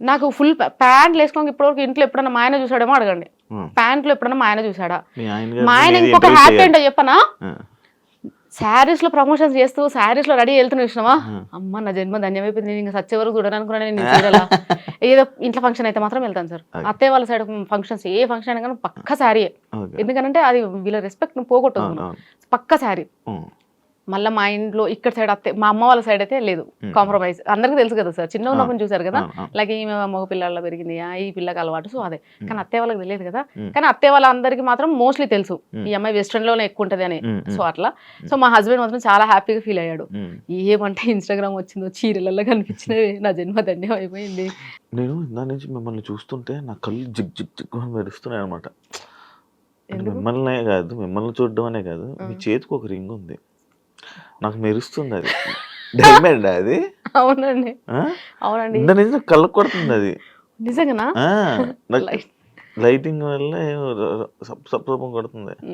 నాకు ఫుల్ ప్యాంట్లు వేసుకోక ఇప్పటివరకు ఇంట్లో ఎప్పుడన్నా మా ఆయన చూసాడేమో అడగండి. ప్యాంట్లు ఎప్పుడన్నా మా ఆయన చూసాడా? మా ఆయన ఇంకొక హ్యాపీ ఏంటో చెప్పనా, శారీస్ లో ప్రమోషన్స్ చేస్తూ శారీస్ లో రెడీ వెళ్తున్నా చూసినావా, అమ్మ నా జన్మ ధన్యమైపోయింది, నేను ఇంకా సచ్చే వరకు చూడాలనుకున్నా నేను చీరలా. ఏదో ఇంట్లో ఫంక్షన్ అయితే మాత్రం వెళ్తాను సార్. అత్తయ్య వాళ్ళ సైడ్ ఫంక్షన్స్ ఏ ఫంక్షన్ అయినా కానీ పక్క శారీయే, ఎందుకంటే అది వీళ్ళ రెస్పెక్ట్ పోగొట్టదు, పక్క శారీ. మళ్ళీ మా ఇంట్లో ఇక్కడ సైడ్ అత్తే మా అమ్మ వాళ్ళ సైడ్ అయితే లేదు కాంప్రమైజ్. అందరికీ తెలుసు కదా సార్, చిన్న ఉన్నప్పుడు చూసారు కదా, లైక్ ఈమె మగ పిల్లల్లో పెరిగింది, ఈ పిల్లకి అలవాటు, సో అదే. కానీ అత్తయ్య వాళ్ళకి తెలియదు కదా, కానీ అత్తయ్య వాళ్ళందరికీ మాత్రం మోస్ట్లీ తెలుసు ఈ అమ్మాయి వెస్ట్రన్ లోనే ఎక్కువ ఉంటది అని. సో అట్లా. సో మా హస్బెండ్ మాత్రం చాలా హ్యాపీగా ఫీల్ అయ్యాడు. ఏమంటే ఇన్స్టాగ్రామ్ వచ్చిందో చీరలలో కనిపించినవి, నా జన్మ ధన్యం అయిపోయింది. నేను ఇందా నుంచి మిమ్మల్ని చూస్తుంటే నా కళ్ళు జిగ్ జిగ్ జిగ్ మెరుస్తున్నాయి అనమాట. మిమ్మల్నే కాదు, మిమ్మల్ని చూడడం అనే కాదు, మీ చేతికి ఒక రింగ్ ఉంది, నాకు మెరుస్తుంది. అది డైమండ్ అది? అవునండి, అవునండి. ఇంత నిజం కళ్ళకు కొడుతుంది అది. నిజంగానా? లైటింగ్ వల్ల సప్సపం కొడుతుంది.